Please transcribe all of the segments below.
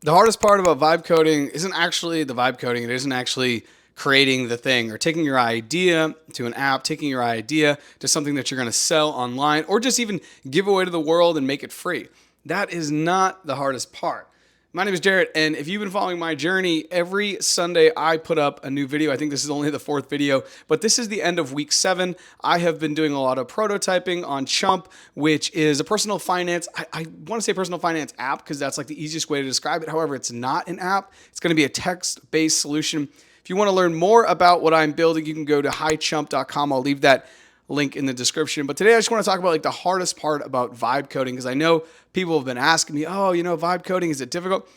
The hardest part about vibe coding isn't actually the vibe coding. It isn't actually creating the thing or taking your idea to an app, taking your idea to something that you're going to sell online or just even give away to the world and make it free. That is not the hardest part. My name is Jarrett, and if you've been following my journey, every Sunday I put up a new video. I think this is only the fourth video, but this is the end of week 7. I have been doing a lot of prototyping on Chump, which is a personal finance. I want to say personal finance app because that's like the easiest way to describe it. However, it's not an app. It's going to be a text-based solution. If you want to learn more about what I'm building, you can go to highchump.com. I'll leave that link in the description. But today I just want to talk about like the hardest part about vibe coding because I know people have been asking me, oh, vibe coding, is it difficult?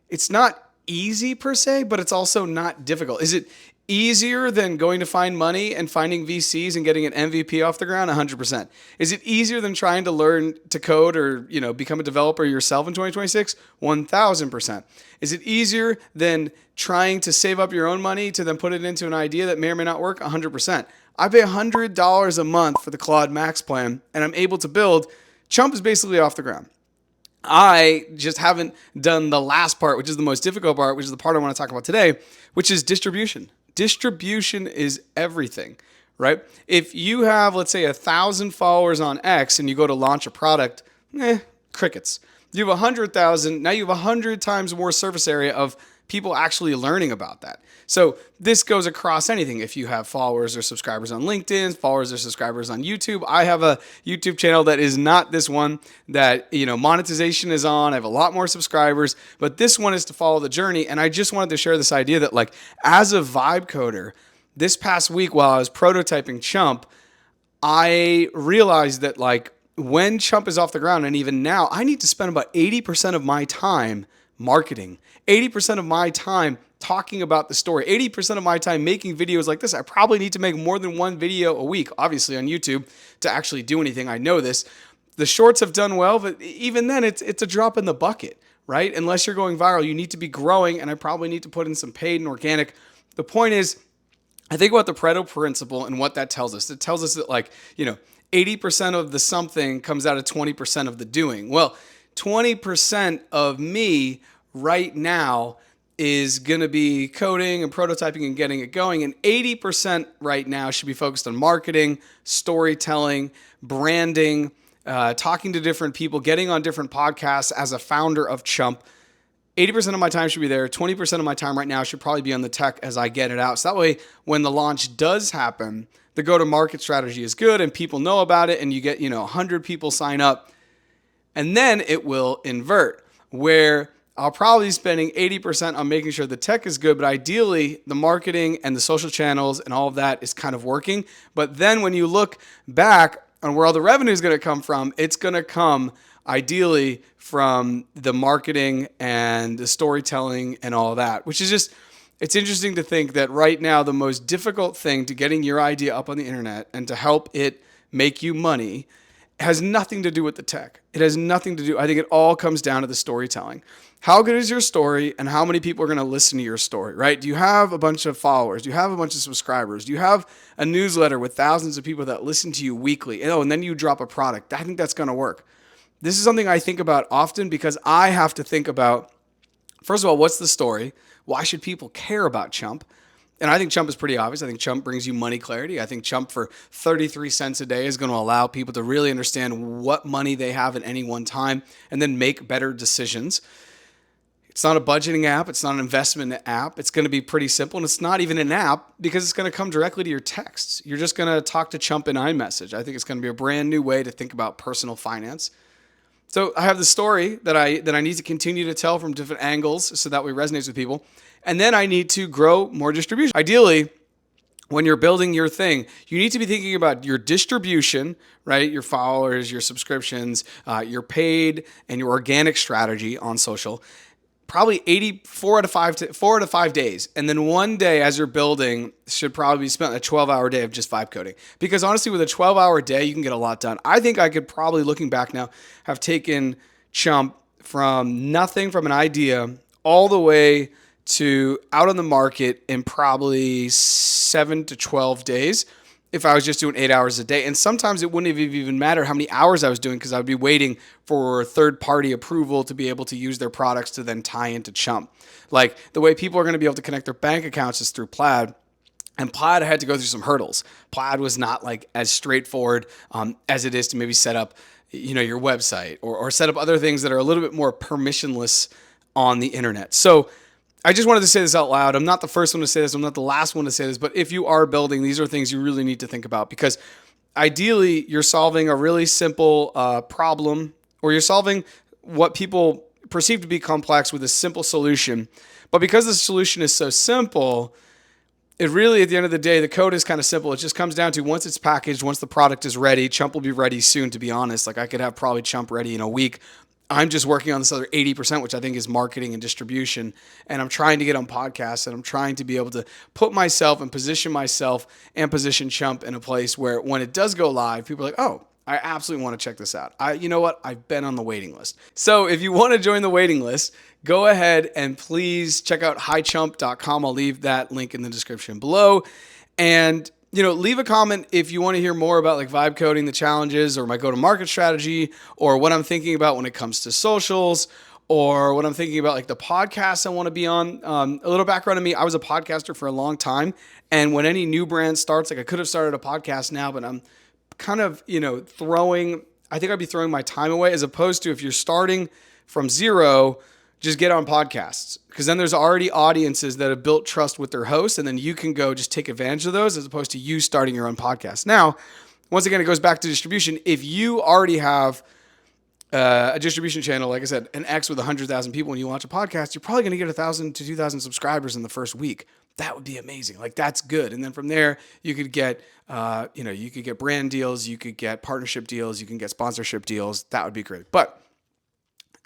It's not easy per se, but it's also not difficult. Is it easier than going to find money and finding VCs and getting an MVP off the ground? 100%. Is it easier than trying to learn to code or, become a developer yourself in 2026? 1000%. Is it easier than trying to save up your own money to then put it into an idea that may or may not work? 100%. I pay $100 a month for the Claude Max plan, and I'm able to build. Chump is basically off the ground. I just haven't done the last part, which is the most difficult part, which is the part I want to talk about today, which is distribution. Distribution is everything, right? If you have, let's say, 1,000 followers on X and you go to launch a product, crickets. You have 100,000, now you have 100 times more surface area of people actually learning about that. So this goes across anything. If you have followers or subscribers on LinkedIn, followers or subscribers on YouTube. I have a YouTube channel that is not this one that, monetization is on. I have a lot more subscribers, but this one is to follow the journey. And I just wanted to share this idea that like as a vibe coder, this past week while I was prototyping Chump, I realized that like when Chump is off the ground and even now, I need to spend about 80% of my time marketing, 80% of my time talking about the story, 80% of my time making videos like this. I probably need to make more than one video a week, obviously on YouTube, to actually do anything. I know this. The shorts have done well, but even then it's a drop in the bucket, right? Unless you're going viral, you need to be growing, and I probably need to put in some paid and organic. The point is, I think about the Pareto principle and what that tells us. It tells us that 80% of the something comes out of 20% of the doing. Well, 20% of me right now is going to be coding and prototyping and getting it going. And 80% right now should be focused on marketing, storytelling, branding, talking to different people, getting on different podcasts as a founder of Chump. 80% of my time should be there. 20% of my time right now should probably be on the tech as I get it out. So that way, when the launch does happen, the go-to-market strategy is good and people know about it and you get, 100 people sign up. And then it will invert where I'll probably be spending 80% on making sure the tech is good, but ideally the marketing and the social channels and all of that is kind of working. But then when you look back on where all the revenue is going to come from, it's going to come ideally from the marketing and the storytelling and all of that, which is just, it's interesting to think that right now the most difficult thing to getting your idea up on the internet and to help it make you money has nothing to do with the tech. It has nothing to do. I think it all comes down to the storytelling. How good is your story and how many people are going to listen to your story, right? Do you have a bunch of followers? Do you have a bunch of subscribers? Do you have a newsletter with thousands of people that listen to you weekly? And then you drop a product. I think that's going to work. This is something I think about often because I have to think about, first of all, what's the story? Why should people care about Chump? And I think Chump is pretty obvious. I think Chump brings you money clarity. I think Chump for 33 cents a day is going to allow people to really understand what money they have at any one time and then make better decisions. It's not a budgeting app. It's not an investment app. It's going to be pretty simple. And it's not even an app because it's going to come directly to your texts. You're just going to talk to Chump in iMessage. I think it's going to be a brand new way to think about personal finance. So I have the story that I need to continue to tell from different angles so that way it resonates with people. And then I need to grow more distribution. Ideally, when you're building your thing, you need to be thinking about your distribution, right? Your followers, your subscriptions, your paid and your organic strategy on social. Probably 4 out of 5 days. And then one day as you're building should probably be spent a 12-hour day of just vibe coding. Because honestly, with a 12-hour day, you can get a lot done. I think I could probably, looking back now, have taken Chump from nothing, from an idea, all the way to out on the market in probably 7 to 12 days. if I was just doing 8 hours a day. And sometimes it wouldn't have even mattered how many hours I was doing because I would be waiting for third-party approval to be able to use their products to then tie into Chump. Like the way people are going to be able to connect their bank accounts is through Plaid. And Plaid had to go through some hurdles. Plaid was not like as straightforward as it is to maybe set up, your website or set up other things that are a little bit more permissionless on the internet. So I just wanted to say this out loud. I'm not the first one to say this. I'm not the last one to say this. But if you are building, these are things you really need to think about because ideally you're solving a really simple problem, or you're solving what people perceive to be complex with a simple solution. But because the solution is so simple, it really, at the end of the day, the code is kind of simple. It just comes down to once it's packaged, once the product is ready, Chump will be ready soon, to be honest. Like I could have probably Chump ready in a week. I'm just working on this other 80%, which I think is marketing and distribution. And I'm trying to get on podcasts, and I'm trying to be able to put myself and position position Chump in a place where when it does go live, people are like, oh, I absolutely want to check this out. You know what? I've been on the waiting list. So if you want to join the waiting list, go ahead and please check out highchump.com. I'll leave that link in the description below. And leave a comment if you want to hear more about like vibe coding, the challenges, or my go-to-market strategy, or what I'm thinking about when it comes to socials, or what I'm thinking about like the podcasts I want to be on. A little background on me: I was a podcaster for a long time, and when any new brand starts, like I could have started a podcast now, but I'm kind of I think I'd be throwing my time away, as opposed to if you're starting from zero, just get on podcasts, because then there's already audiences that have built trust with their hosts, and then you can go just take advantage of those as opposed to you starting your own podcast. Now, once again, it goes back to distribution. If you already have a distribution channel, like I said, an X with 100,000 people, and you launch a podcast, you're probably going to get 1,000 to 2,000 subscribers in the first week. That would be amazing. Like that's good. And then from there, you could get, you could get brand deals, you could get partnership deals, you can get sponsorship deals. That would be great. But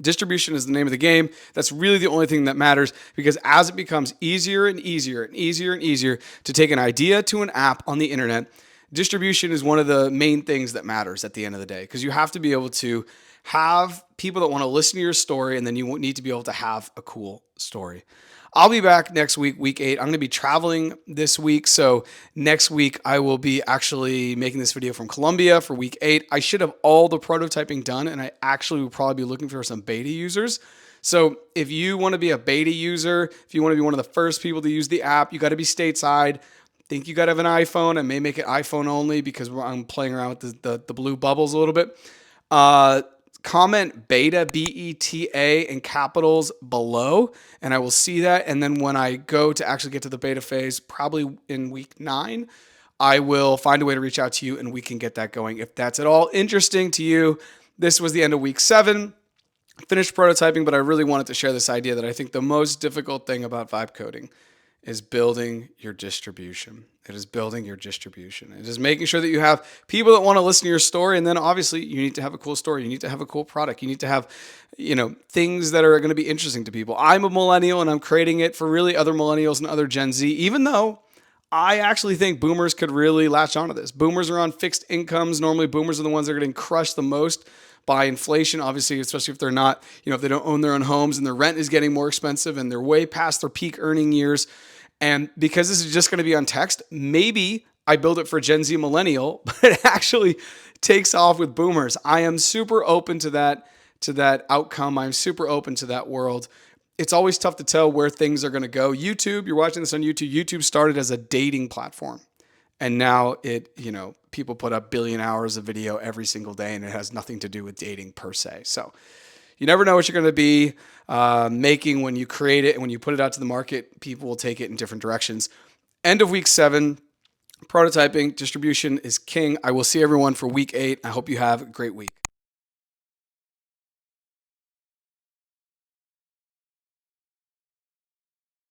distribution is the name of the game. That's really the only thing that matters, because as it becomes easier and easier and easier and easier to take an idea to an app on the internet, distribution is one of the main things that matters at the end of the day, because you have to be able to have people that want to listen to your story, and then you need to be able to have a cool story. I'll be back next week, week 8. I'm going to be traveling this week. So next week, I will be actually making this video from Colombia for week 8. I should have all the prototyping done, and I actually will probably be looking for some beta users. So if you want to be a beta user, if you want to be one of the first people to use the app, you got to be stateside. I think you got to have an iPhone. I may make it iPhone only because I'm playing around with the blue bubbles a little bit. Comment beta, BETA, in capitals below, and I will see that. And then when I go to actually get to the beta phase, probably in week 9, I will find a way to reach out to you, and we can get that going. If that's at all interesting to you, this was the end of week 7. Finished prototyping, but I really wanted to share this idea that I think the most difficult thing about vibe coding is building your distribution. It is building your distribution. It is making sure that you have people that want to listen to your story. And then obviously you need to have a cool story. You need to have a cool product. You need to have, things that are going to be interesting to people. I'm a millennial, and I'm creating it for really other millennials and other Gen Z, even though I actually think boomers could really latch onto this. Boomers are on fixed incomes. Normally boomers are the ones that are getting crushed the most by inflation, obviously, especially if they're not, if they don't own their own homes and their rent is getting more expensive and they're way past their peak earning years. And because this is just going to be on text, maybe I build it for Gen Z millennial, but it actually takes off with boomers. I am super open to that outcome. I'm super open to that world. It's always tough to tell where things are going to go. YouTube, you're watching this on YouTube. YouTube started as a dating platform, and now people put up billion hours of video every single day, and it has nothing to do with dating per se. So you never know what you're going to be making when you create it, and when you put it out to the market, people will take it in different directions. End of week 7, prototyping, distribution is king. I will see everyone for week 8. I hope you have a great week.